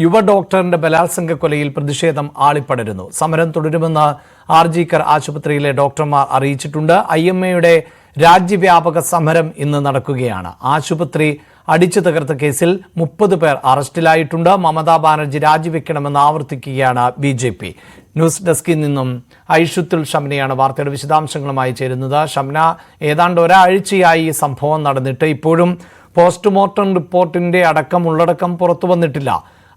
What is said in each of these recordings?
യുവ ഡോക്ടറിന്റെ ബലാത്സംഗ കൊലയിൽ പ്രതിഷേധം ആളിപ്പടരുന്നു. സമരം തുടരുമെന്ന് ആർജിക്കർ ആശുപത്രിയിലെ ഡോക്ടർമാർ അറിയിച്ചിട്ടുണ്ട്. IMAയുടെ രാജ്യവ്യാപക സമരം ഇന്ന് നടക്കുകയാണ്. ആശുപത്രി അടിച്ചു തകർത്ത കേസിൽ 30 പേർ അറസ്റ്റിലായിട്ടുണ്ട്. മമതാ ബാനർജി രാജിവെക്കണമെന്ന് ആവർത്തിക്കുകയാണ് BJP. ന്യൂസ് ഡെസ്കിൽ നിന്നും ഐഷുത്തുൽ ഷംനയാണ് വാർത്തയുടെ വിശദാംശങ്ങളുമായി ചേരുന്നത്. ഷംന, ഏതാണ്ട് ഒരാഴ്ചയായി ഈ സംഭവം നടന്നിട്ട് ഇപ്പോഴും പോസ്റ്റ്മോർട്ടം റിപ്പോർട്ടിന്റെ ഉള്ളടക്കം പുറത്തു വന്നിട്ടില്ല.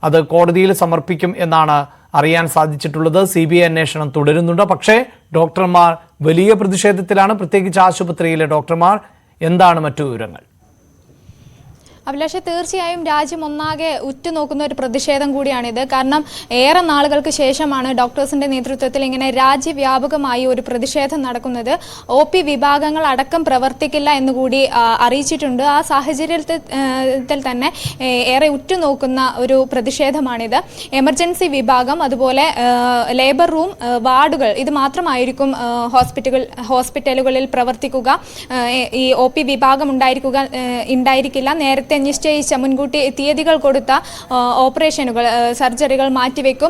അത് കോടതിയിൽ സമർപ്പിക്കും എന്നാണ് അറിയാൻ സാധിച്ചിട്ടുള്ളത്. CBI അന്വേഷണം തുടരുന്നുണ്ട്. പക്ഷേ ഡോക്ടർമാർ വലിയ പ്രതിഷേധത്തിലാണ്, പ്രത്യേകിച്ച് ആശുപത്രിയിലെ ഡോക്ടർമാർ. എന്താണ് മറ്റു വിവരങ്ങൾ? അഭിലാഷ്, തീർച്ചയായും രാജ്യം ഒന്നാകെ ഉറ്റുനോക്കുന്ന ഒരു പ്രതിഷേധം കൂടിയാണിത്. കാരണം ഏറെ നാളുകൾക്ക് ശേഷമാണ് ഡോക്ടേഴ്സിന്റെ നേതൃത്വത്തിൽ ഇങ്ങനെ രാജ്യവ്യാപകമായി ഒരു പ്രതിഷേധം നടക്കുന്നത്. OP വിഭാഗങ്ങൾ അടക്കം പ്രവർത്തിക്കില്ല എന്നുകൂടി അറിയിച്ചിട്ടുണ്ട്. ആ സാഹചര്യത്തിൽ തന്നെ ഏറെ ഉറ്റുനോക്കുന്ന ഒരു പ്രതിഷേധമാണിത്. എമർജൻസി വിഭാഗം, അതുപോലെ ലേബർ റൂം, വാർഡുകൾ, ഇത് മാത്രമായിരിക്കും ഹോസ്പിറ്റലുകളിൽ പ്രവർത്തിക്കുക. ഈ OP വിഭാഗം ഉണ്ടായിരിക്കില്ല. നേരത്തെ നിശ്ചയിച്ച മുൻകൂട്ടി തീയതികൾ കൊടുത്ത ഓപ്പറേഷനുകൾ, സർജറികൾ മാറ്റിവെക്കും.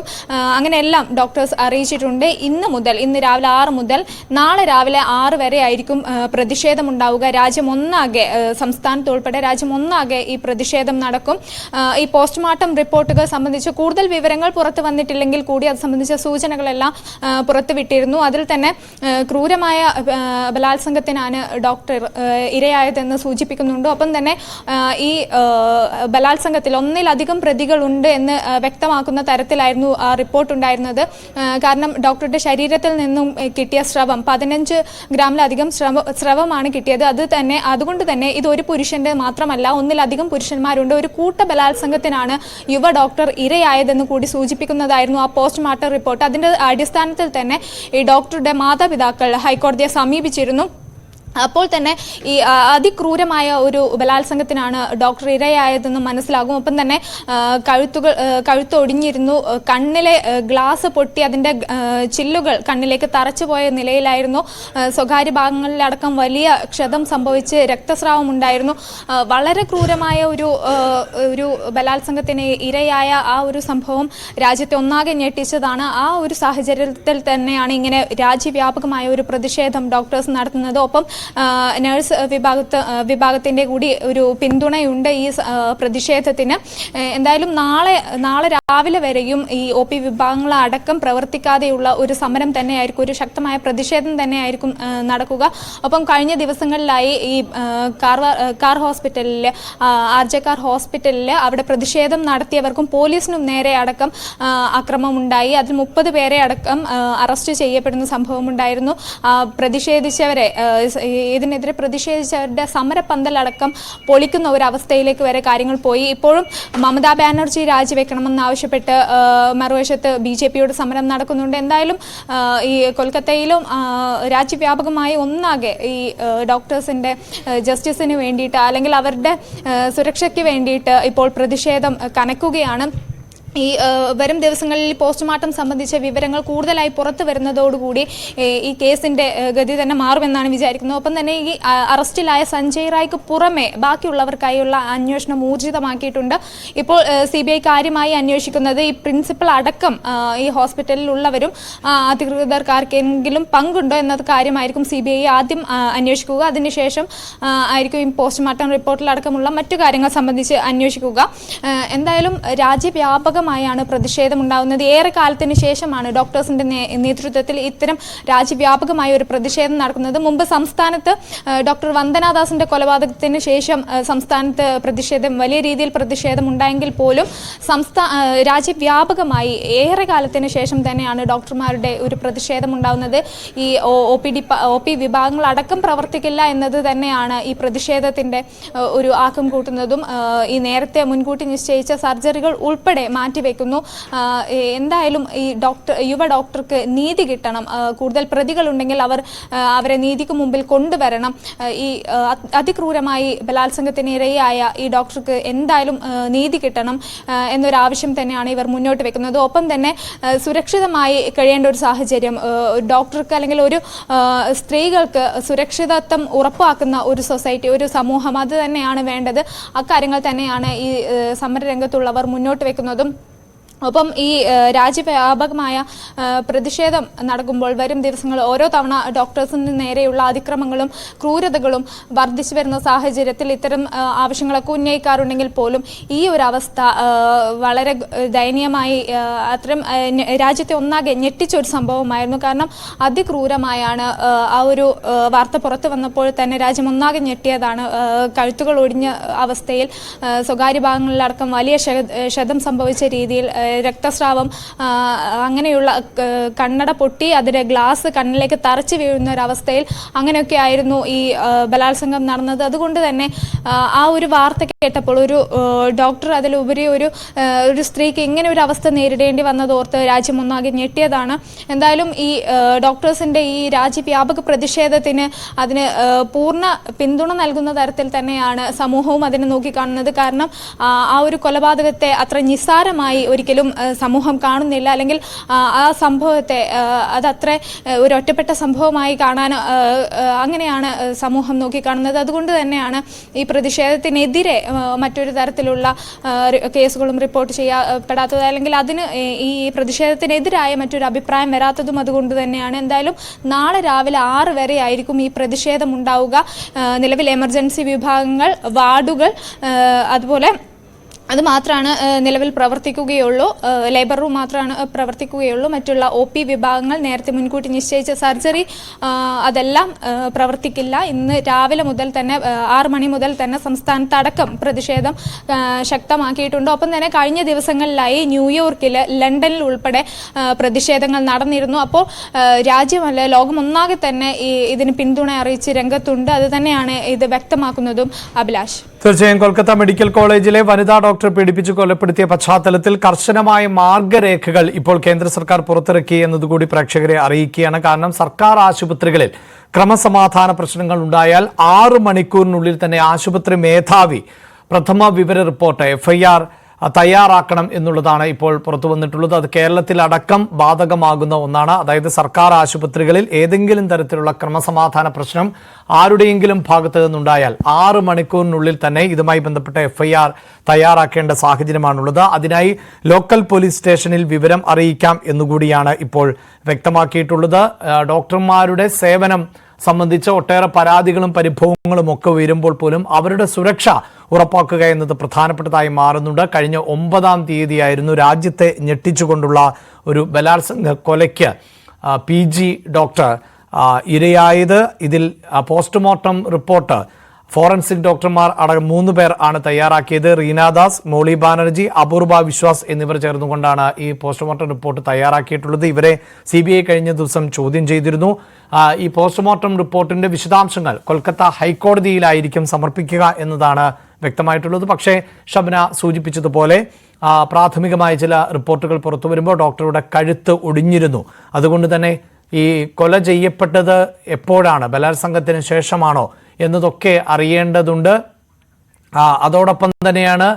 അങ്ങനെയെല്ലാം ഡോക്ടേഴ്സ് അറിയിച്ചിട്ടുണ്ട്. ഇന്ന് രാവിലെ 6 മുതൽ നാളെ രാവിലെ 6 വരെ ആയിരിക്കും പ്രതിഷേധമുണ്ടാവുക. രാജ്യം ഒന്നാകെ, സംസ്ഥാനത്ത് ഉൾപ്പെടെ രാജ്യം ഒന്നാകെ ഈ പ്രതിഷേധം നടക്കും. ഈ പോസ്റ്റ്മോർട്ടം റിപ്പോർട്ടുകൾ സംബന്ധിച്ച് കൂടുതൽ വിവരങ്ങൾ പുറത്തു വന്നിട്ടില്ലെങ്കിൽ കൂടി അത് സംബന്ധിച്ച സൂചനകളെല്ലാം പുറത്തുവിട്ടിരുന്നു. അതിൽ തന്നെ ക്രൂരമായ ബലാത്സംഗത്തിനാണ് ഡോക്ടർ ഇരയായതെന്ന് സൂചിപ്പിക്കുന്നുണ്ട്. ഒപ്പം തന്നെ ഈ ബലാത്സംഗത്തിൽ ഒന്നിലധികം പ്രതികളുണ്ട് എന്ന് വ്യക്തമാക്കുന്ന തരത്തിലായിരുന്നു ആ റിപ്പോർട്ട് ഉണ്ടായിരുന്നത്. കാരണം ഡോക്ടറുടെ ശരീരത്തിൽ നിന്നും കിട്ടിയ സ്രവം 15 ഗ്രാമിലധികം സ്രവമാണ് കിട്ടിയത്. അതുകൊണ്ട് തന്നെ ഇത് ഒരു പുരുഷന്റെ മാത്രമല്ല, ഒന്നിലധികം പുരുഷന്മാരുണ്ട്. ഒരു കൂട്ട ബലാത്സംഗത്തിനാണ് യുവ ഡോക്ടർ ഇരയായതെന്ന് കൂടി സൂചിപ്പിക്കുന്നതായിരുന്നു ആ പോസ്റ്റ്മോർട്ടം റിപ്പോർട്ട്. അതിന്റെ അടിസ്ഥാനത്തിൽ തന്നെ ഈ ഡോക്ടറുടെ മാതാപിതാക്കൾ ഹൈക്കോടതിയെ സമീപിച്ചിരുന്നു. അപ്പോൾ തന്നെ ഈ അതിക്രൂരമായ ഒരു ബലാത്സംഗത്തിനാണ് ഡോക്ടർ ഇരയായതെന്ന് മനസ്സിലാകും. ഒപ്പം തന്നെ കഴുത്തൊടിഞ്ഞിരുന്നു. കണ്ണിലെ ഗ്ലാസ് പൊട്ടി അതിൻ്റെ ചില്ലുകൾ കണ്ണിലേക്ക് തറച്ചുപോയ നിലയിലായിരുന്നു. സ്വകാര്യ ഭാഗങ്ങളിലടക്കം വലിയ ക്ഷതം സംഭവിച്ച് രക്തസ്രാവം ഉണ്ടായിരുന്നു. വളരെ ക്രൂരമായ ഒരു ബലാത്സംഗത്തിന് ഇരയായ ആ ഒരു സംഭവം രാജ്യത്തെ ഒന്നാകെ ഞെട്ടിച്ചതാണ്. ആ ഒരു സാഹചര്യത്തിൽ തന്നെയാണ് ഇങ്ങനെ രാജ്യവ്യാപകമായ ഒരു പ്രതിഷേധം ഡോക്ടേഴ്സ് നടത്തുന്നത്. ഒപ്പം നഴ്സ് വിഭാഗത്തിന്റെ കൂടി ഒരു പിന്തുണയുണ്ട് ഈ പ്രതിഷേധത്തിന്. എന്തായാലും നാളെ രാവിലെ വരെയും ഈ OP വിഭാഗങ്ങളടക്കം പ്രവർത്തിക്കാതെയുള്ള ഒരു സമരം തന്നെയായിരിക്കും, ഒരു ശക്തമായ പ്രതിഷേധം തന്നെയായിരിക്കും നടക്കുക. ഒപ്പം കഴിഞ്ഞ ദിവസങ്ങളിലായി ഈ കാർ ഹോസ്പിറ്റലിൽ, RJ കാർ ഹോസ്പിറ്റലിൽ അവിടെ പ്രതിഷേധം നടത്തിയവർക്കും പോലീസിനും നേരെ അടക്കം അക്രമം ഉണ്ടായി. അതിൽ 30 പേരെ അടക്കം അറസ്റ്റ് ചെയ്യപ്പെടുന്ന സംഭവമുണ്ടായിരുന്നു. ഇതിനെതിരെ പ്രതിഷേധിച്ചവരുടെ സമരപ്പന്തലടക്കം പൊളിക്കുന്ന ഒരു അവസ്ഥയിലേക്ക് വരെ കാര്യങ്ങൾ പോയി. ഇപ്പോഴും മമതാ ബാനർജി രാജിവെക്കണമെന്ന് ആവശ്യപ്പെട്ട് മറുവശത്ത് BJPയുടെ സമരം നടക്കുന്നുണ്ട്. എന്തായാലും ഈ കൊൽക്കത്തയിലും രാജ്യവ്യാപകമായി ഒന്നാകെ ഈ ഡോക്ടേഴ്സിന്റെ ജസ്റ്റിസിന് വേണ്ടിയിട്ട്, അല്ലെങ്കിൽ അവരുടെ സുരക്ഷയ്ക്ക് വേണ്ടിയിട്ട് ഇപ്പോൾ പ്രതിഷേധം കനക്കുകയാണ്. ഈ വരും ദിവസങ്ങളിൽ പോസ്റ്റ്മോർട്ടം സംബന്ധിച്ച വിവരങ്ങൾ കൂടുതലായി പുറത്തു വരുന്നതോടുകൂടി ഈ കേസിന്റെ ഗതി തന്നെ മാറുമെന്നാണ് വിചാരിക്കുന്നത്. ഒപ്പം തന്നെ ഈ അറസ്റ്റിലായ സഞ്ജയ് റായ്ക്ക് പുറമെ ബാക്കിയുള്ളവർക്കായുള്ള അന്വേഷണം ഊർജിതമാക്കിയിട്ടുണ്ട്. ഇപ്പോൾ CBI കാര്യമായി അന്വേഷിക്കുന്നത് ഈ പ്രിൻസിപ്പൽ അടക്കം ഈ ഹോസ്പിറ്റലിൽ ഉള്ളവരും അധികൃതർക്കാർക്കെങ്കിലും പങ്കുണ്ടോ എന്നത് കാര്യമായിരിക്കും CBI ആദ്യം അന്വേഷിക്കുക. അതിനുശേഷം ആയിരിക്കും ഈ പോസ്റ്റ്മോർട്ടം റിപ്പോർട്ടിലടക്കമുള്ള മറ്റു കാര്യങ്ങൾ സംബന്ധിച്ച് അന്വേഷിക്കുക. എന്തായാലും രാജ്യവ്യാപക ാണ് പ്രതിഷേധം ഉണ്ടാകുന്നത്. ഏറെ കാലത്തിന് ശേഷമാണ് ഡോക്ടേഴ്സിന്റെ നേതൃത്വത്തിൽ ഇത്തരം രാജ്യവ്യാപകമായ ഒരു പ്രതിഷേധം നടക്കുന്നത്. മുമ്പ് സംസ്ഥാനത്ത് ഡോക്ടർ വന്ദനാദാസിന്റെ കൊലപാതകത്തിന് ശേഷം സംസ്ഥാനത്ത് വലിയ രീതിയിൽ പ്രതിഷേധം ഉണ്ടായെങ്കിൽ പോലും രാജ്യവ്യാപകമായി ഏറെ കാലത്തിന് ശേഷം തന്നെയാണ് ഡോക്ടർമാരുടെ ഒരു പ്രതിഷേധം ഉണ്ടാകുന്നത്. ഈ OP വിഭാഗങ്ങൾ അടക്കം പ്രവർത്തിക്കില്ല എന്നത് തന്നെയാണ് ഈ പ്രതിഷേധത്തിന്റെ ഒരു ആക്കം കൂട്ടുന്നതും. ഈ നേരത്തെ മുൻകൂട്ടി നിശ്ചയിച്ച സർജറികൾ ഉൾപ്പെടെ മാറ്റിവെക്കുന്നു. എന്തായാലും ഈ യുവ ഡോക്ടർക്ക് നീതി കിട്ടണം. കൂടുതൽ പ്രതികളുണ്ടെങ്കിൽ അവരെ നീതിക്ക് മുമ്പിൽ കൊണ്ടുവരണം. ഈ അതിക്രൂരമായി ബലാത്സംഗത്തിന് ഇരയായ ഈ ഡോക്ടർക്ക് എന്തായാലും നീതി കിട്ടണം എന്നൊരാവശ്യം തന്നെയാണ് ഇവർ മുന്നോട്ട് വെക്കുന്നത്. ഒപ്പം തന്നെ സുരക്ഷിതമായി കഴിയേണ്ട ഒരു സാഹചര്യം, ഡോക്ടർക്ക് അല്ലെങ്കിൽ ഒരു സ്ത്രീകൾക്ക് സുരക്ഷിതത്വം ഉറപ്പാക്കുന്ന ഒരു സൊസൈറ്റി, ഒരു സമൂഹം, അത് തന്നെയാണ് വേണ്ടത്. അക്കാര്യങ്ങൾ തന്നെയാണ് ഈ സമരരംഗത്തുള്ളവർ മുന്നോട്ട് വെക്കുന്നതും. ഒപ്പം ഈ രാജ്യവ്യാപകമായ പ്രതിഷേധം നടക്കുമ്പോൾ വരും ദിവസങ്ങൾ ഓരോ തവണ ഡോക്ടേഴ്സിന് നേരെയുള്ള അതിക്രമങ്ങളും ക്രൂരതകളും വർദ്ധിച്ചു വരുന്ന സാഹചര്യത്തിൽ ഇത്തരം ആവശ്യങ്ങളൊക്കെ ഉന്നയിക്കാറുണ്ടെങ്കിൽ പോലും ഈ ഒരു അവസ്ഥ വളരെ ദയനീയമായി അത്തരം രാജ്യത്തെ ഒന്നാകെ ഞെട്ടിച്ചൊരു സംഭവമായിരുന്നു. കാരണം അതിക്രൂരമായാണ് ആ ഒരു വാർത്ത പുറത്തു വന്നപ്പോൾ തന്നെ രാജ്യം ഒന്നാകെ ഞെട്ടിയതാണ്. കഴുത്തുകൾ ഒടിഞ്ഞ അവസ്ഥയിൽ സ്വകാര്യ ഭാഗങ്ങളിലടക്കം വലിയ ക്ഷതം സംഭവിച്ച രീതിയിൽ രക്തസ്രാവം, അങ്ങനെയുള്ള കണ്ണട പൊട്ടി അതിൻ്റെ ഗ്ലാസ് കണ്ണിലേക്ക് തറച്ചു വീഴുന്ന ഒരവസ്ഥയിൽ അങ്ങനെയൊക്കെ ആയിരുന്നു ഈ ബലാത്സംഗം നടന്നത്. അതുകൊണ്ട് തന്നെ ആ ഒരു വാർത്ത കേട്ടപ്പോൾ ഒരു ഡോക്ടർ അതിലുപരി ഒരു സ്ത്രീക്ക് ഇങ്ങനെ ഒരു അവസ്ഥ നേരിടേണ്ടി വന്നതോർത്ത് രാജ്യം ഒന്നാകെ ഞെട്ടിയതാണ്. എന്തായാലും ഈ ഡോക്ടേഴ്സിൻ്റെ ഈ രാജ്യവ്യാപക പ്രതിഷേധത്തിന് അതിന് പൂർണ്ണ പിന്തുണ നൽകുന്ന തരത്തിൽ തന്നെയാണ് സമൂഹവും അതിനെ നോക്കിക്കാണുന്നത്. കാരണം ആ ഒരു കൊലപാതകത്തെ അത്ര നിസ്സാരമായി ഒരിക്കലും സമൂഹം കാണുന്നില്ല. അല്ലെങ്കിൽ ആ സംഭവത്തെ അതത്ര ഒരു ഒറ്റപ്പെട്ട സംഭവമായി കാണാൻ അങ്ങനെയാണ് സമൂഹം നോക്കിക്കാണുന്നത്. അതുകൊണ്ട് തന്നെയാണ് ഈ പ്രതിഷേധത്തിനെതിരെ മറ്റൊരു തരത്തിലുള്ള കേസുകളും റിപ്പോർട്ട് ചെയ്യപ്പെടാത്തത്, അല്ലെങ്കിൽ അതിന് ഈ പ്രതിഷേധത്തിനെതിരായ മറ്റൊരു അഭിപ്രായം വരാത്തതും അതുകൊണ്ട് തന്നെയാണ്. എന്തായാലും നാളെ രാവിലെ 6 വരെ ആയിരിക്കും ഈ പ്രതിഷേധം ഉണ്ടാവുക. നിലവിൽ എമർജൻസി വിഭാഗങ്ങൾ, വാർഡുകൾ, അതുപോലെ അത് മാത്രമാണ് നിലവിൽ പ്രവർത്തിക്കുകയുള്ളൂ. ലേബർ റൂം മാത്രമാണ് പ്രവർത്തിക്കുകയുള്ളൂ. മറ്റുള്ള OP വിഭാഗങ്ങൾ, നേരത്തെ മുൻകൂട്ടി നിശ്ചയിച്ച സർജറി, അതെല്ലാം പ്രവർത്തിക്കില്ല. ഇന്ന് രാവിലെ മുതൽ തന്നെ 6 മണി മുതൽ തന്നെ സംസ്ഥാനത്തടക്കം പ്രതിഷേധം ശക്തമാക്കിയിട്ടുണ്ട്. ഒപ്പം തന്നെ കഴിഞ്ഞ ദിവസങ്ങളിലായി ന്യൂയോർക്കിൽ, ലണ്ടനിൽ ഉൾപ്പെടെ പ്രതിഷേധങ്ങൾ നടന്നിരുന്നു. അപ്പോൾ രാജ്യമല്ല ലോകം ഒന്നാകെ തന്നെ ഇതിന് പിന്തുണ അറിയിച്ച് രംഗത്തുണ്ട്. അത് തന്നെയാണ് ഇത് വ്യക്തമാക്കുന്നതും. അഭിലാഷ്, തീർച്ചയായും കൊൽക്കത്ത മെഡിക്കൽ കോളേജിലെ വനിതാ ഡോക്ടറെ പീഡിപ്പിച്ച് കൊലപ്പെടുത്തിയ പശ്ചാത്തലത്തിൽ കർശനമായ മാർഗരേഖകൾ ഇപ്പോൾ കേന്ദ്ര സർക്കാർ പുറത്തിറക്കി എന്നതുകൂടി പ്രേക്ഷകരെ അറിയിക്കുകയാണ്. കാരണം സർക്കാർ ആശുപത്രികളിൽ ക്രമസമാധാന പ്രശ്നങ്ങൾ ഉണ്ടായാൽ 6 മണിക്കൂറിനുള്ളിൽ തന്നെ ആശുപത്രി മേധാവി പ്രഥമ വിവര റിപ്പോർട്ട് FIR തയ്യാറാക്കണം എന്നുള്ളതാണ് ഇപ്പോൾ പുറത്തു വന്നിട്ടുള്ളത്. അത് കേരളത്തിലടക്കം ബാധകമാകുന്ന ഒന്നാണ്. അതായത് സർക്കാർ ആശുപത്രികളിൽ ഏതെങ്കിലും തരത്തിലുള്ള ക്രമസമാധാന പ്രശ്നം ആരുടെയെങ്കിലും ഭാഗത്ത് നിന്നുണ്ടായാൽ 6 മണിക്കൂറിനുള്ളിൽ തന്നെ ഇതുമായി ബന്ധപ്പെട്ട FIR തയ്യാറാക്കേണ്ട സാഹചര്യമാണുള്ളത്. അതിനായി ലോക്കൽ പോലീസ് സ്റ്റേഷനിൽ വിവരം അറിയിക്കാം എന്നുകൂടിയാണ് ഇപ്പോൾ വ്യക്തമാക്കിയിട്ടുള്ളത്. ഡോക്ടർമാരുടെ സേവനം സംബന്ധിച്ച് ഒട്ടേറെ പരാതികളും പരിഭവങ്ങളും ഒക്കെ ഉയരുമ്പോൾ പോലും അവരുടെ സുരക്ഷ ഉറപ്പാക്കുക എന്നത് പ്രധാനപ്പെട്ടതായി മാറുന്നുണ്ട്. കഴിഞ്ഞ 9-ാം തീയതിയായിരുന്നു രാജ്യത്തെ ഞെട്ടിച്ചുകൊണ്ടുള്ള ഒരു ബലാത്സംഗ കൊലയ്ക്ക് PG ഡോക്ടർ ഇരയായത്. ഇതിൽ പോസ്റ്റ്മോർട്ടം റിപ്പോർട്ട് ഫോറൻസിക് ഡോക്ടർമാർ അടക്കം 3 പേർ ആണ് തയ്യാറാക്കിയത്. റീനാദാസ്, മോളി ബാനർജി, അപൂർവ വിശ്വാസ് എന്നിവർ ചേർന്നുകൊണ്ടാണ് ഈ പോസ്റ്റ്മോർട്ടം റിപ്പോർട്ട് തയ്യാറാക്കിയിട്ടുള്ളത്. ഇവരെ CBI കഴിഞ്ഞ ദിവസം ചോദ്യം ചെയ്തിരുന്നു. ഈ പോസ്റ്റ്മോർട്ടം റിപ്പോർട്ടിന്റെ വിശദാംശങ്ങൾ കൊൽക്കത്ത ഹൈക്കോടതിയിലായിരിക്കും സമർപ്പിക്കുക എന്നതാണ് വ്യക്തമായിട്ടുള്ളത്. പക്ഷേ ഷബ്ന സൂചിപ്പിച്ചതുപോലെ പ്രാഥമികമായ ചില റിപ്പോർട്ടുകൾ പുറത്തു വരുമ്പോൾ ഡോക്ടറുടെ കഴുത്ത് ഒടിഞ്ഞിരുന്നു. അതുകൊണ്ട് തന്നെ ഈ കൊല ചെയ്യപ്പെട്ടത് എപ്പോഴാണ്, ബലാത്സംഗത്തിന് ശേഷമാണോ എന്നതൊക്കെ അറിയേണ്ടതുണ്ട്. അതോടൊപ്പം തന്നെയാണ്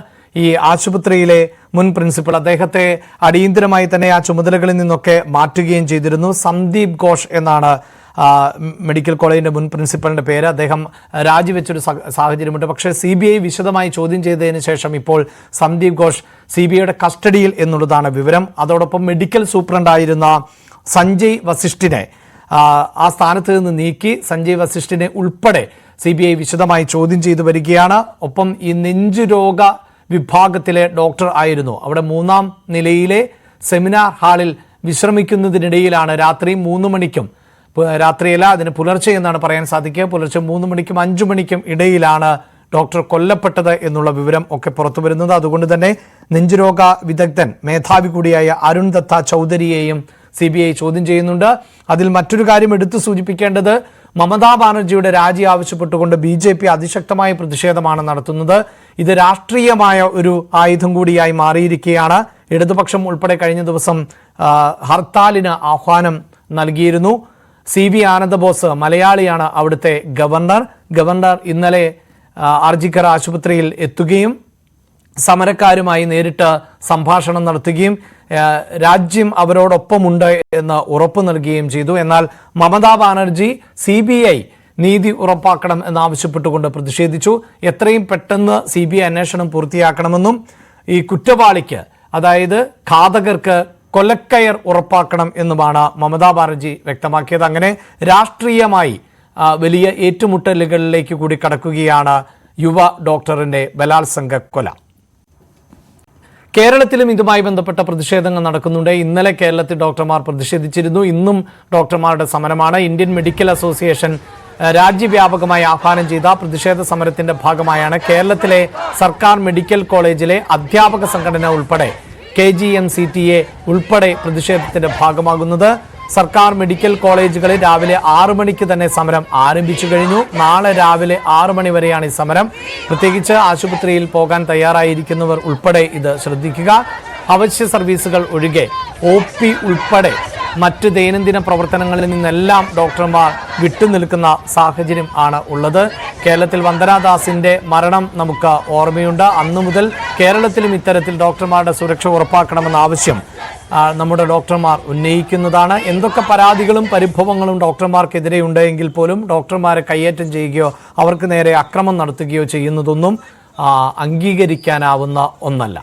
ഈ ആശുപത്രിയിലെ മുൻ പ്രിൻസിപ്പൽ, അദ്ദേഹത്തെ അടിയന്തരമായി തന്നെ ആ ചുമതലകളിൽ നിന്നൊക്കെ മാറ്റുകയും ചെയ്തിരുന്നു. സന്ദീപ് ഘോഷ് എന്നാണ് മെഡിക്കൽ കോളേജിന്റെ മുൻ പ്രിൻസിപ്പലിന്റെ പേര്. അദ്ദേഹം രാജിവെച്ചൊരു സാഹചര്യമുണ്ട്. പക്ഷേ CBI വിശദമായി ചോദ്യം ചെയ്തതിന് ശേഷം ഇപ്പോൾ സന്ദീപ് ഘോഷ് CBIയുടെ കസ്റ്റഡിയിൽ എന്നുള്ളതാണ് വിവരം. അതോടൊപ്പം മെഡിക്കൽ സൂപ്രണ്ടായിരുന്ന സഞ്ജയ് വസിഷ്ഠിനെ ആ സ്ഥാനത്ത് നിന്ന് നീക്കി സഞ്ജയ് വസിഷ്ഠിനെ ഉൾപ്പെടെ CBI വിശദമായി ചോദ്യം ചെയ്തു വരികയാണ്. ഒപ്പം ഈ നെഞ്ചുരോഗ വിഭാഗത്തിലെ ഡോക്ടർ ആയിരുന്നു. അവിടെ 3-ാം നിലയിലെ സെമിനാർ ഹാളിൽ വിശ്രമിക്കുന്നതിനിടയിലാണ് രാത്രി 3 മണിക്കും, രാത്രിയല്ല അതിന് പുലർച്ചെ എന്നാണ് പറയാൻ സാധിക്കുക, പുലർച്ചെ 3 മണിക്കും 5 മണിക്കും ഇടയിലാണ് ഡോക്ടർ കൊല്ലപ്പെട്ടത് എന്നുള്ള വിവരം ഒക്കെ പുറത്തു വരുന്നത്. അതുകൊണ്ട് തന്നെ നെഞ്ചുരോഗ വിദഗ്ധൻ മേധാവി കൂടിയായ അരുൺ ദത്ത ചൗധരിയെയും CBI ചോദ്യം ചെയ്യുന്നുണ്ട്. അതിൽ മറ്റൊരു കാര്യം എടുത്തു സൂചിപ്പിക്കേണ്ടത്, മമതാ ബാനർജിയുടെ രാജി ആവശ്യപ്പെട്ടുകൊണ്ട് BJP അതിശക്തമായ പ്രതിഷേധമാണ് നടത്തുന്നത്. ഇത് രാഷ്ട്രീയമായ ഒരു ആയുധം കൂടിയായി മാറിയിരിക്കുകയാണ്. ഇടതുപക്ഷം ഉൾപ്പെടെ കഴിഞ്ഞ ദിവസം ഹർത്താലിന് ആഹ്വാനം നൽകിയിരുന്നു. CB ആനന്ദബോസ് മലയാളിയാണ് അവിടുത്തെ ഗവർണർ ഇന്നലെ ആർജിക്കർ ആശുപത്രിയിൽ എത്തുകയും സമരക്കാരുമായി നേരിട്ട് സംഭാഷണം നടത്തുകയും രാജ്യം അവരോടൊപ്പമുണ്ട് എന്ന് ഉറപ്പു നൽകുകയും ചെയ്തു. എന്നാൽ മമതാ ബാനർജി CBI നീതി ഉറപ്പാക്കണം എന്നാവശ്യപ്പെട്ടുകൊണ്ട് പ്രതിഷേധിച്ചു. എത്രയും പെട്ടെന്ന് CBI അന്വേഷണം പൂർത്തിയാക്കണമെന്നും ഈ കുറ്റവാളിക്ക് അതായത് ഘാതകർക്ക് കൊലക്കയർ ഉറപ്പാക്കണം എന്നുമാണ് മമതാ ബാനർജി വ്യക്തമാക്കിയത്. അങ്ങനെ രാഷ്ട്രീയമായി വലിയ ഏറ്റുമുട്ടലുകളിലേക്ക് കൂടി കടക്കുകയാണ് യുവ ഡോക്ടറിന്റെ ബലാത്സംഗ കൊല. കേരളത്തിലും ഇതുമായി ബന്ധപ്പെട്ട പ്രതിഷേധങ്ങൾ നടക്കുന്നുണ്ട്. ഇന്നലെ കേരളത്തിൽ ഡോക്ടർമാർ പ്രതിഷേധിച്ചിരുന്നു. ഇന്നും ഡോക്ടർമാരുടെ സമരമാണ്. ഇന്ത്യൻ മെഡിക്കൽ അസോസിയേഷൻ രാജ്യവ്യാപകമായി ആഹ്വാനം ചെയ്ത പ്രതിഷേധ സമരത്തിന്റെ ഭാഗമായാണ് കേരളത്തിലെ സർക്കാർ മെഡിക്കൽ കോളേജിലെ അധ്യാപക സംഘടന ഉൾപ്പെടെ KGM-CTA ഉൾപ്പെടെ പ്രതിഷേധത്തിന്റെ ഭാഗമാകുന്നത്. സർക്കാർ മെഡിക്കൽ കോളേജുകളിൽ രാവിലെ 6 മണിക്ക് തന്നെ സമരം ആരംഭിച്ചു കഴിഞ്ഞു. നാളെ രാവിലെ 6 മണി വരെയാണ് ഈ സമരം. പ്രത്യേകിച്ച് ആശുപത്രിയിൽ പോകാൻ തയ്യാറായിരിക്കുന്നവർ ഉൾപ്പെടെ ഇത് ശ്രദ്ധിക്കുക. അവശ്യ സർവീസുകൾ ഒഴികെ OP ഉൾപ്പെടെ മറ്റ് ദൈനംദിന പ്രവർത്തനങ്ങളിൽ നിന്നെല്ലാം ഡോക്ടർമാർ വിട്ടുനിൽക്കുന്ന സാഹചര്യം ആണ് ഉള്ളത്. കേരളത്തിൽ വന്ദനാദാസിന്റെ മരണം നമുക്ക് ഓർമ്മയുണ്ട്. അന്നു മുതൽ കേരളത്തിലും ഇത്തരത്തിൽ ഡോക്ടർമാരുടെ സുരക്ഷ ഉറപ്പാക്കണമെന്ന ആവശ്യം നമ്മുടെ ഡോക്ടർമാർ ഉന്നയിക്കുന്നതാണ്. എന്തൊക്കെ പരാതികളും പരിഭവങ്ങളും ഡോക്ടർമാർക്കെതിരെ ഉണ്ടെങ്കിൽ പോലും ഡോക്ടർമാരെ കയ്യേറ്റം ചെയ്യുകയോ അവർക്ക് നേരെ അക്രമം നടത്തുകയോ ചെയ്യുന്നതൊന്നും അംഗീകരിക്കാനാവുന്ന ഒന്നല്ല.